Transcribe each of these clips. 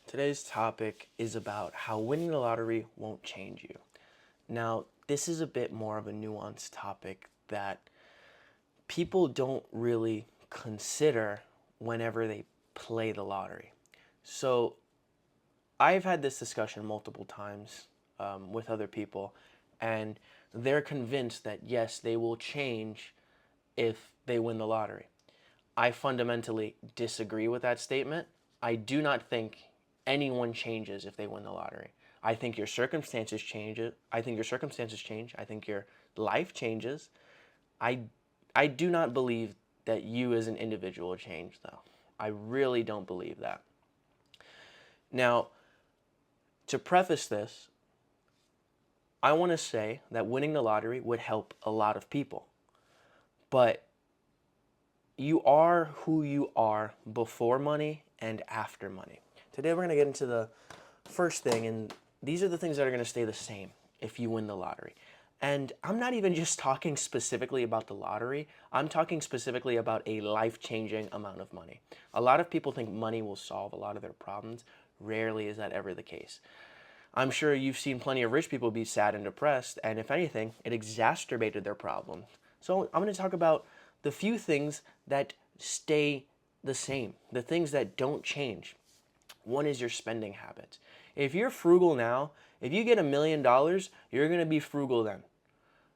Today's topic is about how winning the lottery won't change you. Now, this is a bit more of a nuanced topic that people don't really consider whenever they play the lottery. So, I've had this discussion multiple times with other people, and they're convinced that yes, they will change if they win the lottery. I fundamentally disagree with that statement. I do not think anyone changes if they win the lottery. I think your circumstances change it. I think your circumstances change. I think your life changes. I I do not believe that you as an individual change though. I really don't believe that. Now, to preface this, I want to say that winning the lottery would help a lot of people. But you are who you are before money and after money. Today we're going to get into the first thing, and these are the things that are going to stay the same if you win the lottery. And I'm not even just talking specifically about the lottery, I'm talking specifically about a life-changing amount of money. A lot of people think money will solve a lot of their problems. Rarely is that ever the case. I'm sure you've seen plenty of rich people be sad and depressed, and if anything, it exacerbated their problems. So I'm going to talk about the few things that stay the same, the things that don't change. One is your spending habits. If you're frugal now, if you get $1 million, you're going to be frugal then.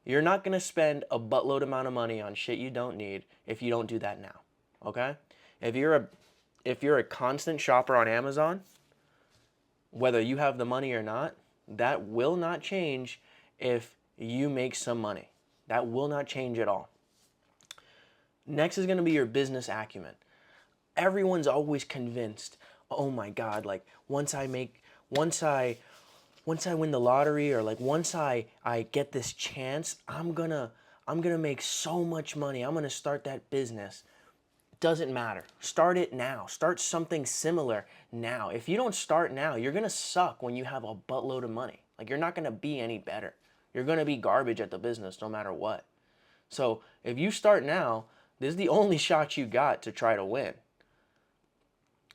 You're not going to spend a buttload amount of money on shit you don't need if you don't do that now. Okay? If you're a constant shopper on Amazon, whether you have the money or not, that will not change if you make some money. That will not change at all. Next is going to be your business acumen. Everyone's always convinced, oh my God, like once I win the lottery, or like once I get this chance, I'm gonna make so much money. I'm gonna start that business. Doesn't matter. Start it now. Start something similar now. If you don't start now, you're going to suck when you have a buttload of money. Like, you're not going to be any better. You're going to be garbage at the business no matter what. So, if you start now, this is the only shot you got to try to win.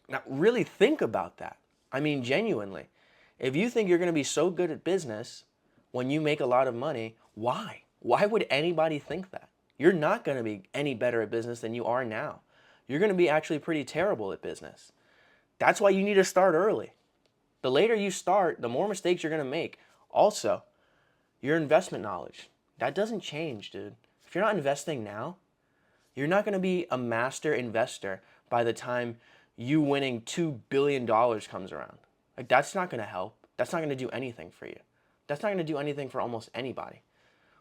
Now, really think about that. I mean, genuinely. If you think you're going to be so good at business when you make a lot of money, why? Why would anybody think that? You're not going to be any better at business than you are now. You're going to be actually pretty terrible at business. That's why you need to start early. The later you start, the more mistakes you're going to make. Also, your investment knowledge. That doesn't change, dude. If you're not investing now, you're not going to be a master investor by the time you winning $2 billion comes around. Like, that's not going to help. That's not going to do anything for you. That's not going to do anything for almost anybody.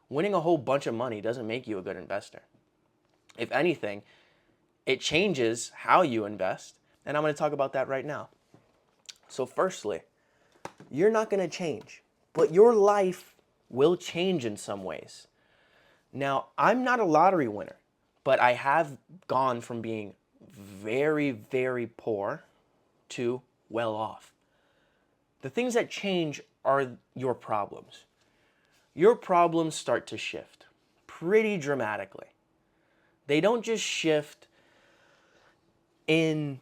Winning a whole bunch of money doesn't make you a good investor. If anything, it changes how you invest, and I'm going to talk about that right now. So firstly, you're not going to change, but your life will change in some ways. Now, I'm not a lottery winner, but I have gone from being very, very poor to well off. The things that change are your problems. Your problems start to shift pretty dramatically. They don't just shift in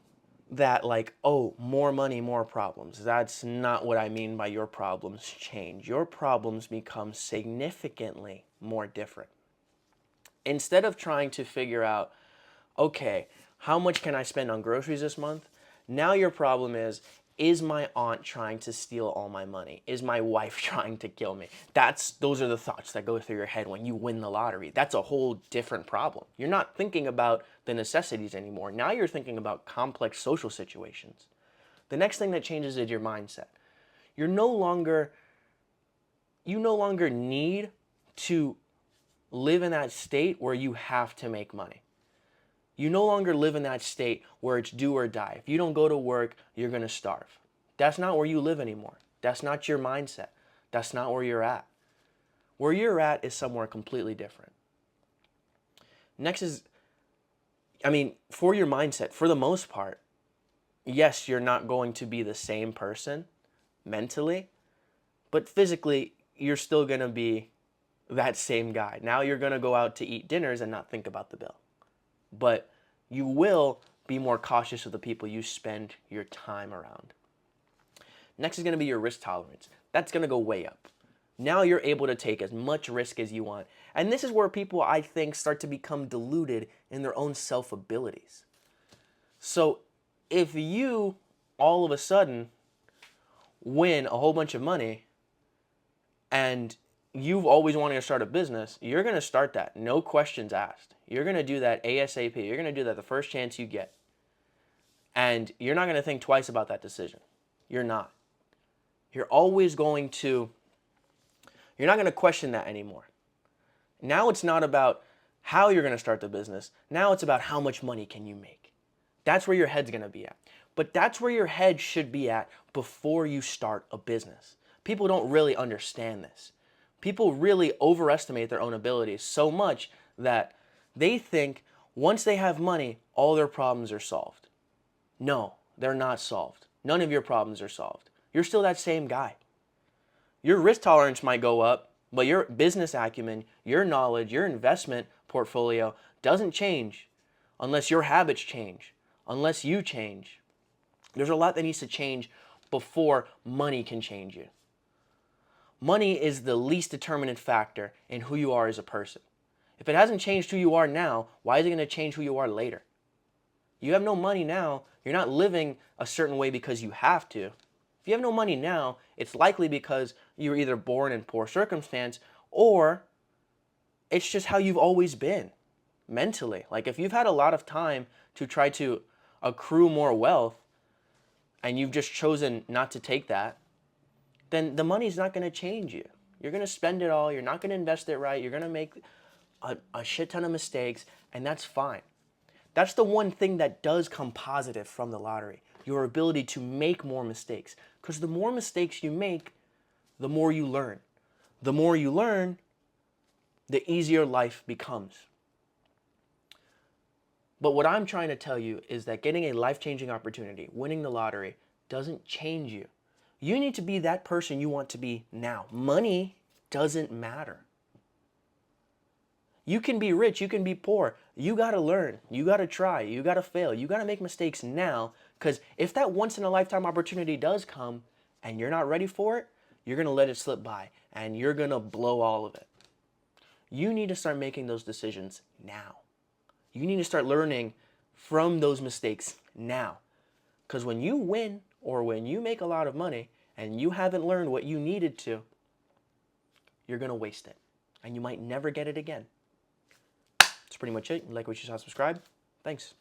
that, like, oh, more money, more problems. That's not what I mean by your problems change. Your problems become significantly more different. Instead of trying to figure out, okay, how much can I spend on groceries this month? Now your problem is my aunt trying to steal all my money? Is my wife trying to kill me? Those are the thoughts that go through your head when you win the lottery. That's a whole different problem. You're not thinking about the necessities anymore. Now you're thinking about complex social situations. The next thing that changes is your mindset. You no longer need to live in that state where you have to make money. You no longer live in that state where it's do or die. If you don't go to work, you're going to starve. That's not where you live anymore. That's not your mindset. That's not where you're at. Where you're at is somewhere completely different. Next is, for your mindset, for the most part, yes, you're not going to be the same person mentally, but physically, you're still going to be that same guy. Now you're going to go out to eat dinners and not think about the bill. But you will be more cautious of the people you spend your time around. Next is going to be your risk tolerance. That's going to go way up. Now you're able to take as much risk as you want. And this is where people, I think, start to become deluded in their own self-abilities. So if you all of a sudden win a whole bunch of money and you've always wanted to start a business, you're going to start that. No questions asked. You're going to do that ASAP. You're going to do that the first chance you get. And you're not going to think twice about that decision. You're not. You're always going to, you're not going to question that anymore. Now it's not about how you're going to start the business. Now it's about how much money can you make. That's where your head's going to be at. But that's where your head should be at before you start a business. People don't really understand this. People really overestimate their own abilities so much that they think once they have money, all their problems are solved. No, they're not solved. None of your problems are solved. You're still that same guy. Your risk tolerance might go up, but your business acumen, your knowledge, your investment portfolio doesn't change unless your habits change, unless you change. There's a lot that needs to change before money can change you. Money is the least determinant factor in who you are as a person. If it hasn't changed who you are now, why is it going to change who you are later? You have no money now, you're not living a certain way because you have to. If you have no money now, it's likely because you were either born in poor circumstance or it's just how you've always been mentally. Like if you've had a lot of time to try to accrue more wealth and you've just chosen not to take that, then the money's not going to change you. You're going to spend it all. You're not going to invest it right. You're going to make a shit ton of mistakes, and that's fine. That's the one thing that does come positive from the lottery, your ability to make more mistakes. Because the more mistakes you make, the more you learn. The more you learn, the easier life becomes. But what I'm trying to tell you is that getting a life-changing opportunity, winning the lottery, doesn't change you. You need to be that person you want to be now. Money doesn't matter. You can be rich, you can be poor. You got to learn, you got to try, you got to fail, you got to make mistakes now, because if that once-in-a-lifetime opportunity does come and you're not ready for it, you're going to let it slip by and you're going to blow all of it. You need to start making those decisions now. You need to start learning from those mistakes now, because when you win or when you make a lot of money and you haven't learned what you needed to, you're going to waste it and you might never get it again. That's pretty much it. Like what you saw, subscribe. Thanks.